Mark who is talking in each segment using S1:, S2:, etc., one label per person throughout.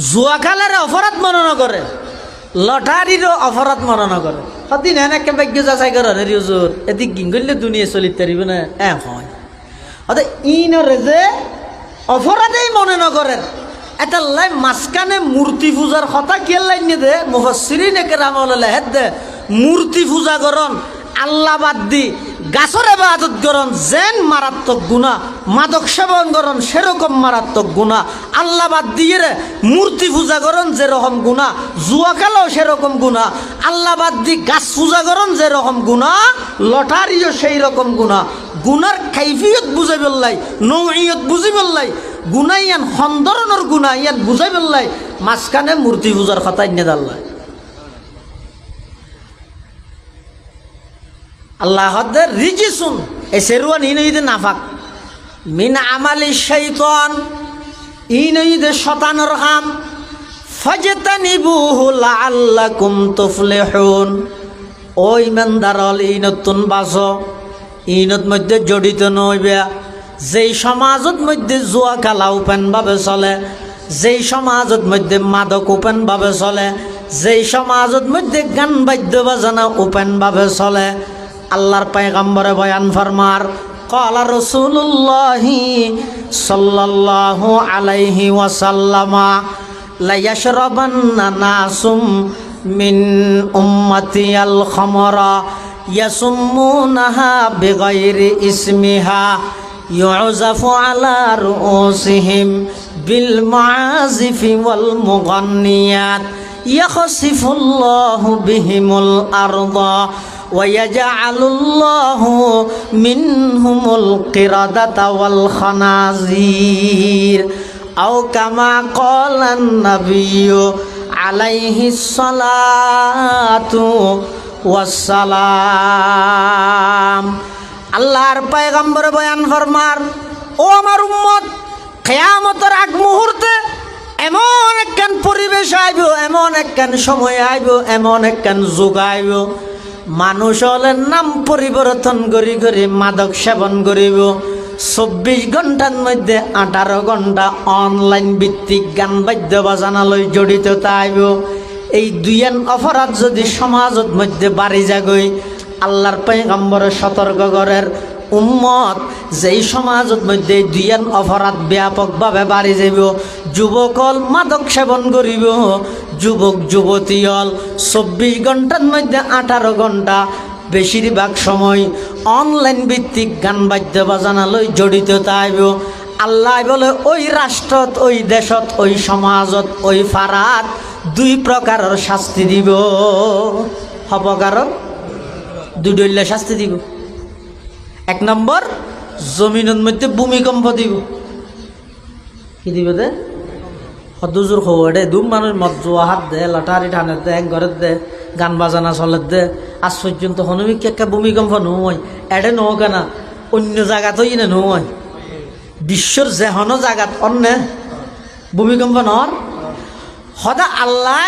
S1: জুয়াখালের অপরাধ মনে ন করে, লটারির অপরাধ মনে ন করে। সদিন হেন একে ভাগ্য যাচাই করে রে হুজুর এদিক গিন করলে দুনিয়া চলিতে পারিব না হয়। অর্থাৎ ইনরে যে অপরাধেই মনে ন করেন এটা লাই মাঝখানে মূর্তি পূজার কথা কে লাইন দে মুফাসসিরিন একরাম হেদ দে মূর্তি পূজা করন আল্লাহ বাদ দি গাছর ইবাদত করন যেন মারাত্মক গুনাহ, মাদক সেবন করন সেরকম মারাত্মক গুনাহ, আল্লাহ বাদ দিয়ে রে মূর্তি পূজা করন যেরকম গুনাহ, জুয়া খেলাও সেরকম গুনাহ, আল্লাহ বাদ দি গাছ পূজা করন যেরকম গুনাহ, লটারিও সেই রকম গুনাহ। গুনার কাইফিয়ত বুঝাই বললাই, নৌইয়ত বুঝি বললাই, গুনাহ ইয়ান সন্দরণের গুনাহ ইয়ান বুঝাই বললাই, মাঝখানে মূর্তি পূজার কথা ইনে দাল্লাই। আল্লাহ রিজিসুন এই সেরুয়ান ইনইদে নাফাক মিন আমালি শাইতান ইনইদে শতানের কাম ফাজতানিবুহু লাআল্লাকুম তুফলিহুন। ও ইমানদারল ইনতুন বাসো, ইনত মধ্যে জড়িত নইবে। যেই সমাজত মধ্যে জুয়া খেলা ওপেনভাবে চলে, যেই সমাজত মধ্যে মাদক ওপেনভাবে চলে, যেই সমাজত মধ্যে গান বাদ্য বাজানা ওপেনভাবে চলে, আল্লাহর পয়গম্বরে বয়ান ফরমার ক্বালা রাসূলুল্লাহি সাল্লাল্লাহু আলাইহি ওয়াসাল্লাম লা ইয়াশরাবান্না নাসুম মিন উম্মতি আল খামরা ইয়াসুম্মুনাহা বিগাইরি ইসমিহা ইউযাফু আলা রুউসিহিম বিল মাযিফি ওয়াল মুগান্নিয়াত ইয়াখসিফুল্লাহু বিহিমুল আরদা ওয়ায়াজআলুল্লাহু মিনহুমুল কিরাদাতা ওয়াল খানাজির আও কামা ক্বালান নাবিয়্যু আলাইহিস সালাতু ওয়াসসালাম। আল্লাহর পয়গম্বর বয়ান ফরমার, ও আমার উম্মত, কিয়ামতের আগ মুহূর্তে এমন একখান পরিবেশ আইব, এমন একখান সময় আইব, এমন একখান যুগ আইব, মানুষ হলের নাম পরিবর্তন করি করি মাদক সেবন করিব। 24 ঘন্টার মধ্যে 18 ঘন্টা অনলাইন ভিত্তিক গান বাদ্য বাজানালৈ জড়িত তাইব। এই দুইয়ান অপরাধ যদি সমাজত মধ্যে বাড়ি যাগই, আল্লাহর পয়গম্বর সতর্ক করের উম্মত যেই সমাজত মধ্যে দুইয়ান অপরাধ ব্যাপকভাবে বাড়ি যাব। যুবকল মাদক সেবন করিব, যুবক যুবতীল 24 ঘন্টার মধ্যে 18 ঘন্টা বেশিরভাগ সময় অনলাইন ভিত্তিক গান বাদ্য বাজানালৈ জড়িত তাইব। আল্লাহ বলে ওই রাষ্ট্রত, ওই দেশত, ওই সমাজত, ওই ফারাত 2 প্রকারের শাস্তি দিব। হপকারক 2 দলীয় শাস্তি দিব। 1 নম্বর, জমিনের মধ্যে ভূমিকম্প দিব। কি দিব দে? হদুজুর খবরে দুম মানুষ মদ জোয়া হাত দে, লটারি টানের দে, ঘরের দে, গান বাজানা চলের দে, আজ পর্যন্ত হনুমিক একটা ভূমিকম্প নয়। এডে নহ কেনা অন্য জায়গাতেই না নয়, বিশ্বর যেহন জায়গাত অন্য ভূমিকম্প নর সদা আল্লাহ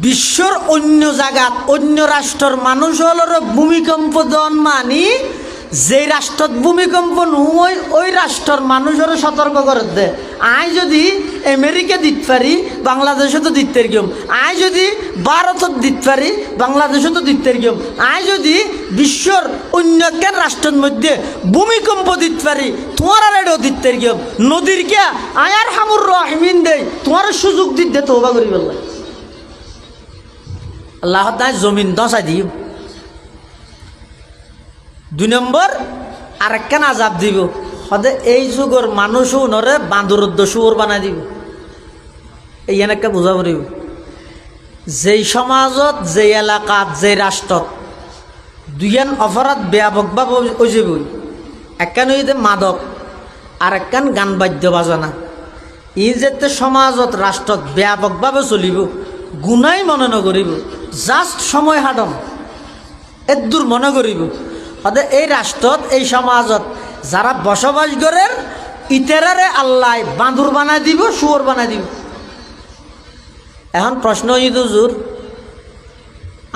S1: বিশ্বর অন্য জায়গাত অন্য রাষ্ট্রের মানুষ হল ভূমিকম্প দন মানি যে রাষ্ট্রত ভূমিকম্প নয় ওই রাষ্ট্রের মানুষের সতর্ক করে দে। আয় যদি আমেরিকা দিতে পারি, বাংলাদেশে তো দিতে পারি, আয় যদি ভারতত দিতে পারি, বাংলাদেশে তো দিতে পারি, আয় যদি বিশ্বর অন্য একটা রাষ্ট্রের মধ্যে ভূমিকম্প দিতে পারি, তোমার আর এটাও দিতে পারি, নদীর কে আয়ার হামুর রহমিন দেয়, তোমার সুযোগ দিতে তওবা করি বললে আল্লাহ তাই জমিন দশাই দিও। 2 নম্বর, আরেকখান আজাব দিব। সদে এই যুগর মানুষও নরে বাঁদরের দশুর বানাই দিব। এই এনেকে বুঝা পড়িব যেই সমাজত, যে এলাকাত, যে রাষ্ট্রত 2 অপরাধ ব্যাপকভাবে ওই যাব। একখান হইতে মাদক, আর একখান গান বাদ্য বাজনা। ই যেতে সমাজত, রাষ্ট্রত ব্যাপকভাবে চলিব, গুনাই মনে নকরিব, জাস্ট সময় হাঁটন এদূর মনে করিব। এই রাষ্ট্রত, এই সমাজত যারা বসবাস করে ইতেরারে আল্লাহ বাঁদুর বানাই দিব, শুয়োর বানাই দিব। এখন প্রশ্ন হুজুর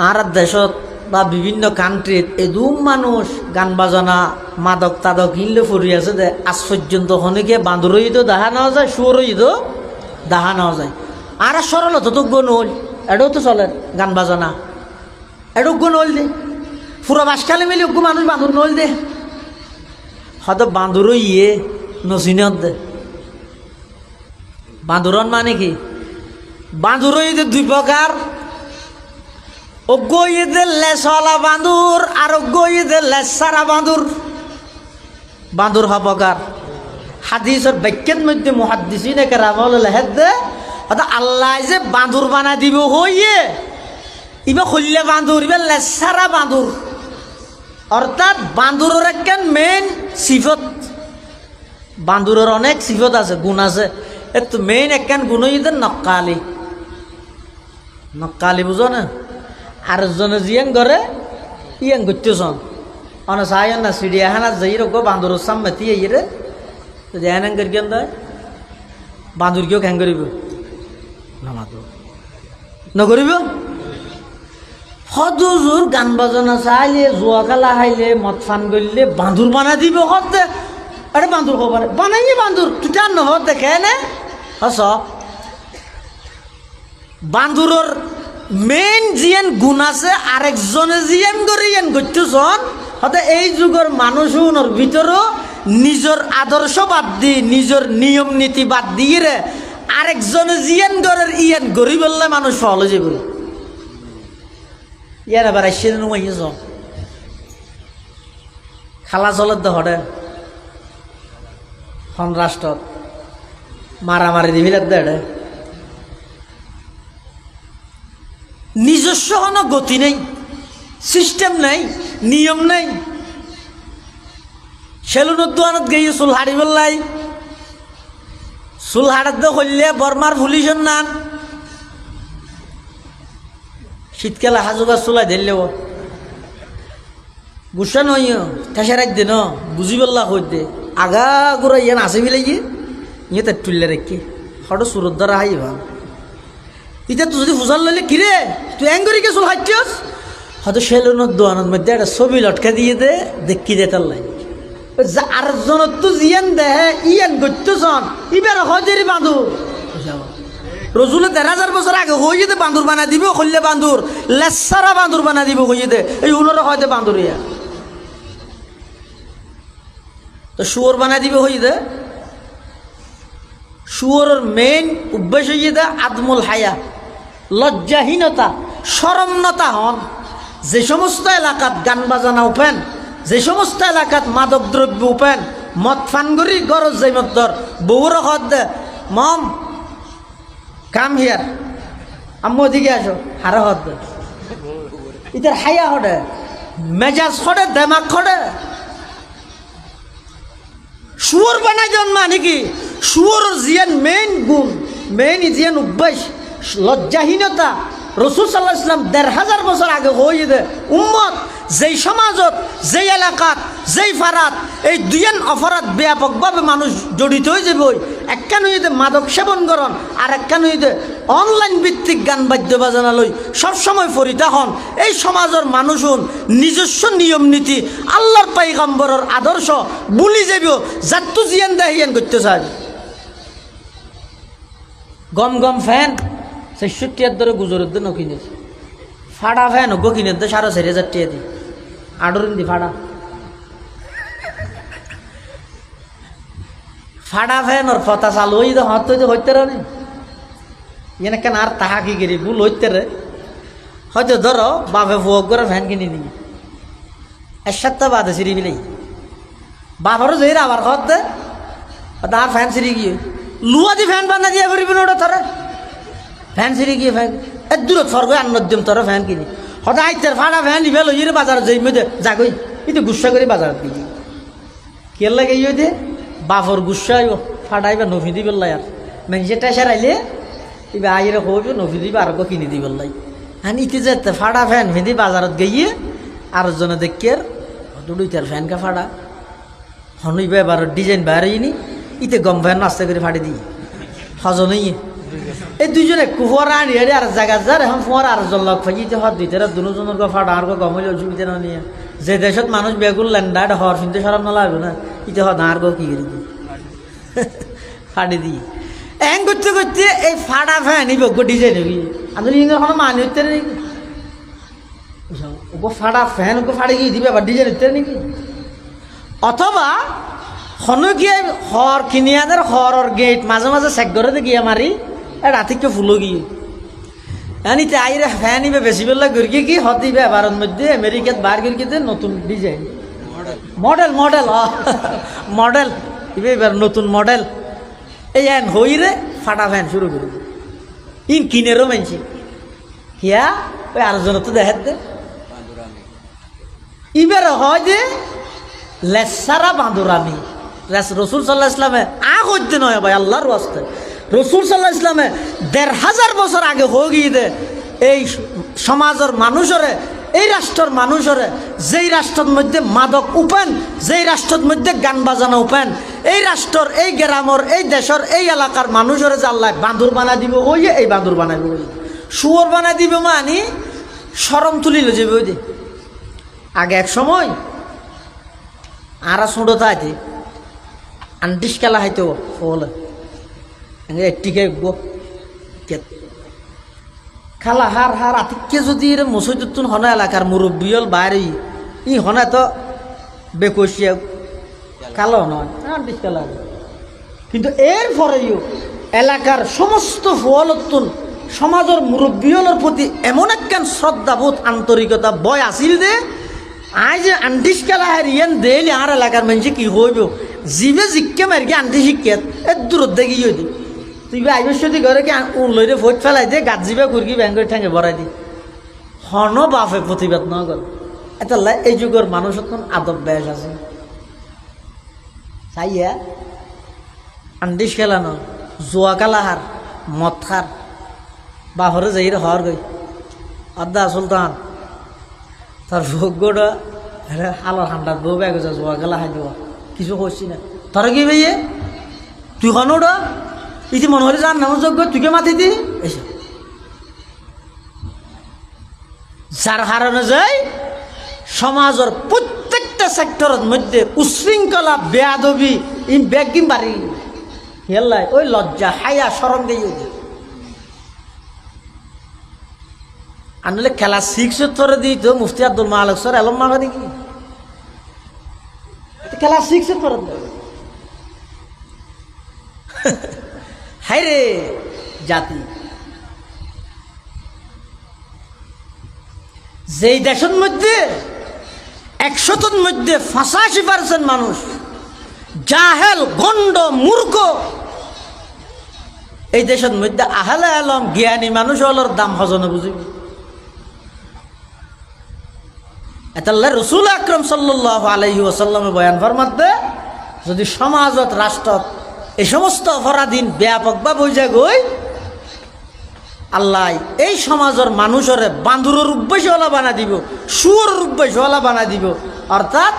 S1: আর দেশত বা বিভিন্ন কান্ট্রিত এদুম মানুষ গান বাজনা মাদক তাদক হিললে ফুরি আছে দে, আজ পর্যন্ত হনিকে বাঁদুরই তো দেখা নেওয়া যায়, শুয়োরই তো দেখা নেওয়া যায়। আর সরল তো গুণ হল এটাও তো চলে গান বাজনা এটাও গুণ হল দে পুরো বাসখালে মিলে ওগু মানুষ বাঁধুর নল দে হয়তো বাঁধুরও ইয়ে নসিনত দে বাঁধুরন মানে কি বাঁধুরও ইয়ে দুই প্রকার অজ্ঞ ইয়েদের লেসওয়ালা বাঁধুর আর অজ্ঞ ইয়েদের লেসারা বাঁধুর বাঁধুর হপকার হাদিসের বাক্যের মধ্যে মুহাদ্দিসিনে কেরামল লেহেদ দে অর্থাৎ আল্লাহ যে বাঁধুর বানা দিব হইয়ে ইবা খুললে বাঁধুর ইবা লেসারা বাঁধুর অর্থাৎ বাঁধুরের একখান মেইন সিফত বাঁধুরের অনেক সিফত আছে গুণ আছে এত মেইন একখান গুণ ইদের নক্কালি নক্কালি বুঝো না আর জনে জিয়াং করে ইয়াং করতেছন অনেক সায়ন না চিড়িয়াখানা যাই রোগ বাঁধুরের সামনে ইয়ে ধ্যান করি কেন দেয় বাঁধুর কেউ খ্যাং করিব নামাতো নকরিব হদুজুর গান বাজনা চাইলে জুয়া খেলা হাইলে মদ ফান করলে বাঁধুর বানা দিব হতে আরে বাঁধুর খবর বানাইয়ে বাঁধুর তুই আর নহত দেখে নে হস বাঁধুরের মেইন জিয়ান গুণ আছে আরেকজনে জিয়ান করি ইয়ান করতেছন হতে এই যুগের মানুষের ভিতরেও নিজের আদর্শ বাদ দি নিজের নিয়ম নীতি বাদ দিয়ে রে আরেকজনে জিয়ান গরের ইয়ান গরি বললে মানুষ ফলে যাব ইয়ান আবার আসছে নুমাইয়ে যাও খালা চলত দে খন রাষ্ট্রত মারামারি দিবিলার দে নিজস্ব কোনো গতি নেই সিস্টেম নেই নিয়ম নেই সেলুনের দোকানত গিয়ে চুল হাড়ি বললাই চুল হাড়ার তো করলে বর্মার পুলিশের নান শীতকালে হাজুগার চুলাই ধরলে গুসা নই ঠেসে রাখ দে ন বুঝি বললা কই দে আগা গুড়া ইয়ান আছে বিলে গিয়ে ইয়ে তার টুললে রেখে হঠাৎ সুরত দ্বারা হাই ভাব ইটা তুই যদি ফুসাল লইলে কিরে তুই অ্যাঙ্গরিকে চুল হাঁটছিস হয়তো সেলুনের দোকানের মধ্যে একটা ছবি লটকা দিয়ে দে দেখি দে তার লাই আর জনত তো জিয়ান দেহে ইয়ান করতেছন ইবার হজেরি বাঁধুর রসুলে ১৩,০০০ বছর আগে হয়ে যেতে বাঁধুর বানা দিব খুললে বাঁধুর লেসারা বাঁধুর বানা দিব হয়ে যেতে এই উনারা হয়তো বাঁধুর ইয়া তো শুয়োর বানা দিবে হয়ে দে শুয়োরের মেইন অভ্যাস হয়ে দে আদমুল হায়া লজ্জাহীনতা শরমনতা হন যে সমস্ত এলাকাত গান বাজানা ওপেন যে সমস্ত এলাকাত মাদক দ্রব্য ওপেন মদ ফানগরি গরজ যাই মদ্দর বউর হদ দে মম কাম হিয়ার আম্মু দিকে আসো হারা হদ দে ইতার হায়া হডে মেজাজ খড়ে দেমাগ খড়ে শুয়োর বানাই জন মানে কি শুয়োর জিয়ান মেইন গুণ মেইন জিয়ান অভ্যাস লজ্জাহীনতা রসুল সাল্লাল্লাহু আলাইহি ওয়াসাল্লাম ১৫০০ বছর আগে হয়ে দে উম্মত যেই সমাজত যেই এলাকাত যেই ফারাত এই দুইয়ান অপরাধ ব্যাপকভাবে মানুষ জড়িত হয়ে যাবে একখান হইতে মাদক সেবন করন আর একখান হইতে অনলাইন ভিত্তিক গান বাদ্য বাজানা লই সবসময় ফরিতা হন এই সমাজের মানুষ নিজস্ব নিয়ম নীতি আল্লাহর পয়গম্বরের আদর্শ ভুলি যাব যাত্তু জিয়ান দেহিয়ান করতে চায় গম গম ফ্যান ৬৬ ধরে গুজরের দিন কিনেছে ফাড়া ফ্যান গো কিনে দে ৪,৫০০ টাকা দি আডরিন দি ফাড়া ফাড়া ফ্যান ওর ফতা চালু হই তো হত হইতে হইতে রে এনে কেন আর তাহা কি করি ভুল হইতে রে হয়তো ধরো বাপে ভোগ করে ফ্যান কিনে দিই এক সপ্তাহ বাদে সিঁড়ি বিলাই বাবারও যাই আবার হত দে আর ফ্যান সিঁড়ি গিয়ে লুয়া দি ফ্যান বানা দিয়া করিবি না ওটা ধরে ফ্যান সিঁড়ি গিয়ে ফ্যান এর দূরত স্বর্গ আন্নত দিম তোরা ফ্যান কিনি হঠাৎ আইতের ফাটা ফ্যান ইভেল ইয়ে বাজারত যাই মেয়েদের যাগই কিন্তু গুসা করে বাজারত গিয়ে কে লাগে ইয়ে দে বাফর গুসা ফাটাইবা নফি দি বেল্লাই আর মেঞ্জে টেসার আইলে ইবে আইরে হইব নফি দিবা আর কিনি দি বেল্লাই হ্যাঁ ইতি যেতে ফাটা ফ্যান ফিদি বাজারত গিয়ে আর জনে দেখিয়ে দুইটার ফ্যান কা ফাটা হনুইবা এবার ডিজাইন বাইরে নি ইতে গম ফ্যান নাস্তা করে ফাটি দিই হজনই এই দুইজনে কুফরা আনি আর জায়গা যার এখন ফুয়ার আর জন লগ ফাইতে হত দুইটার দুজনের গো ফাটা আর গো গমল অসুবিধা না নিয়ে যে দেশত মানুষ বেগুল ল্যান্ডার্ড হওয়ার শুনতে সরম না লাগবে না ইতে হত আর গো কি করি ফাটি দিই এং করতে করতে এই ফাটা ফ্যান এই বগ্য ডিজাইন হবি আমি ইংরেজ কোনো মানি হচ্ছে নাকি ওগো ফাটা ফ্যান ওকে ফাড়ে গিয়ে দিবে আবার ডিজাইন হচ্ছে নাকি অথবা হন গিয়ে হর কিনি আনার হরর গেট মাঝে মাঝে চেক করে গিয়ে মারি রাতিকে ফুলো গিয়ে এনিতে আইরে ফ্যান ইবে বেশি বেলা গড়ি কি হতিবে ভারত মধ্যে আমেরিকাত বার গড়িতে নতুন ডিজাইন মডেল মডেল মডেল ইবে এবার নতুন মডেল এই এন হইরে ফাটা ফ্যান শুরু করে ইন কিনেরও মানছি হিয়া ওই আরেকজন তো দেখাত দে ইবার হয় যে লেসারা বাঁদুরানি রসুল সাল্লাহ ইসলামে হইতে নয় ভাই আল্লাহর ওয়াস্তে রসুল সাল্লাহ ইসলামে ১৫০০ বছর আগে হয়ে গিয়ে দে এই সমাজের মানুষরে এই রাষ্ট্রের মানুষরে যেই রাষ্ট্রের মধ্যে মাদক উপেন যেই রাষ্ট্রের মধ্যে গান বাজানো উপেন এই রাষ্ট্রের এই গ্রামের এই দেশের এই এলাকার মানুষরে যে আল্লাহ বাঁদুর বানা দিব ওই এই বাঁদুর বানাইব ওই শুয়োর বানাই দিব মানি শরম তুলিল যাবে ওই যে আগে এক সময় আরা ছোটো থাকতে আন্টিস খেলা হয়তো ফল একটিকে খালা হার হার আতিকে যদি এর মসজিদুন হনা এলাকার মুরব্বিয়ল বাইরে ই হনা তো বেকসিয়া কালো নয় আন্টিস খেলা কিন্তু এর পরেও এলাকার সমস্ত ফলতুন সমাজের মুরব্বিয়লের প্রতি এমন একখান শ্রদ্ধাবোধ আন্তরিকতা বয় আসিল দে আজ আন্টিস খেলা হার ইয়ান দেলি আর এলাকার মানুষ কি হইব জিবে জিকে মারি আন্টি শিক্ষাত এর দূরত দেখি দি তুই আইবস্যতি ঘরে কি লইরে ভোট ফেলাই দে গাছ জিবে ঘুরকি ব্যাঙ্গের ঠেঙে ভরাই দি হন বাপে প্রতিবাদ ন কর এটা এই যুগের মানুষের আদব ব্যাস আছে চাইয়া আন্টিস খেলানো জোয়া কালাহার মদ খার বাপরে যাই হর গই আদা সুলতান তার ভোগ্যটা হালার হান্ডাত বউ ব্যাগ জোয়া কালা হাই দেওয়া কিছু করছি না তোরা কি ভাইয়ে তুই হনোটা ইতি মনে হলে যার নাম যোগ্য তুইকে মাতি দি এসে যার হারানো যায় সমাজের প্রত্যেকটা সেক্টরের মধ্যে উশৃঙ্খলা বেয়াদবি ইন ব্যাগিম বাড়ি হেল্লাই ওই লজ্জা হায়া সরম দিয়ে আনলে খেলা 6 ধরে দিই তো মুফতি আব্দুল মালিক স্যার এলম মারা দেখি খেলা 6 ধরে হাই রে জাতি যেই দেশের মধ্যে 100-র মধ্যে 85% মানুষ জাহেল গন্ড মূর্খ এই দেশের মধ্যে আহলে আলম জ্ঞানী মানুষ হলোর দাম হজনে বুঝিবি এতাল্লাহ রসুল আকরম সাল্লাল্লাহু আলাইহি ওয়াসাল্লামে বয়ান ফরমাতে যদি সমাজত রাষ্ট্রত এই সমস্ত অপরাধীন ব্যাপকভাবে বুঝা গই আল্লাহ এই সমাজের মানুষরে বাঁদুরের অভ্যাসওয়ালা বানা দিব শুয়োরের অভ্যাসওয়ালা বানা দিব অর্থাৎ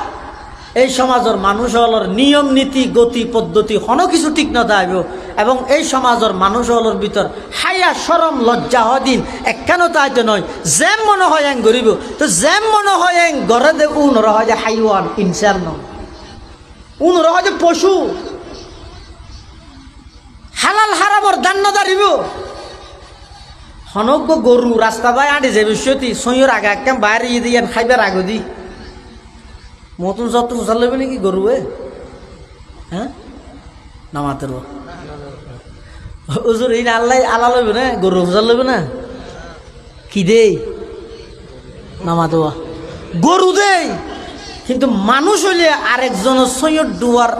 S1: এই সমাজের মানুষওয়ালার নিয়ম নীতি গতি পদ্ধতি কোনো কিছু ঠিক না থাকবে এবং এই সমাজের মানুষওয়ালার ভিতর হায়া শরম লজ্জা হদিন একখানো তাইতে নয় যেম মনে হয় এং গরিব তো যেম মনে হয় এং গড়ে দে উনরা হয় যে হাইওয়ান ইনসান ন উনরা হয় যে পশু হালাল হারামর দান না দাঁড়িব হনজ্ঞ গরু রাস্তা বাই আঁটে যে বিশ্বতি সইয়ের আগে একদম বাইরে দিয়ে খাইবার আগে দি মতন যত ফুসাল লইবে নাকি গরু হ্যাঁ নামাতের ওজোর এই আল্লাহ আলা লইবে না গরু ফুসাল লইবে না কি দেই নামা দেওয়া গরু দেই কিন্তু মানুষ হইলে আরেকজনের সইয়ের ডুয়ার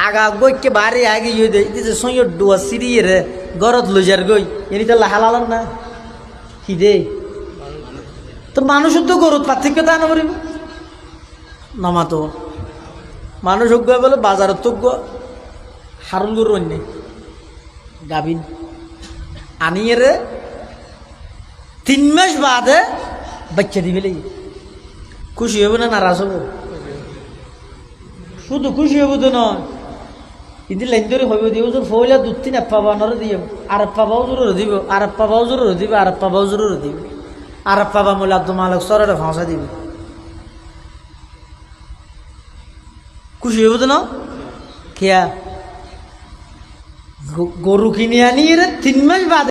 S1: আগা গইকে বাড়ি আগে ইয়ে দেয় যে সইয়ের ডুয়া সিরিয়ে রে গরত লইজার গই এনি তো হালালাম না কি দে তো মানুষের তো গরুত পার্থক্য তা না করিব নামাতো মানুষ গিয়ে বলে বাজারত তো হারুল গরু অন্য গাভিন আনিয়ে রে 3 মাস বাদে বাচ্চা দিবে লেগে খুশি হবে না নারাজ হবো শুধু খুশি হবো তো নয় কিন্তু লাইন ধরে হইব দিব তোর ফইলা 2-3 আপ্পা নরে দিব আর পাবাও জরুর দিব আর পাবাও জরুর দিব আর পাবাও জরুর দিব আর পাবা মোলা আব্দুল মালিক সরে ফাঁসা দিব খুশি হইব তো না খেয়া গরু কিনে আনি এর 3 মাস বাদে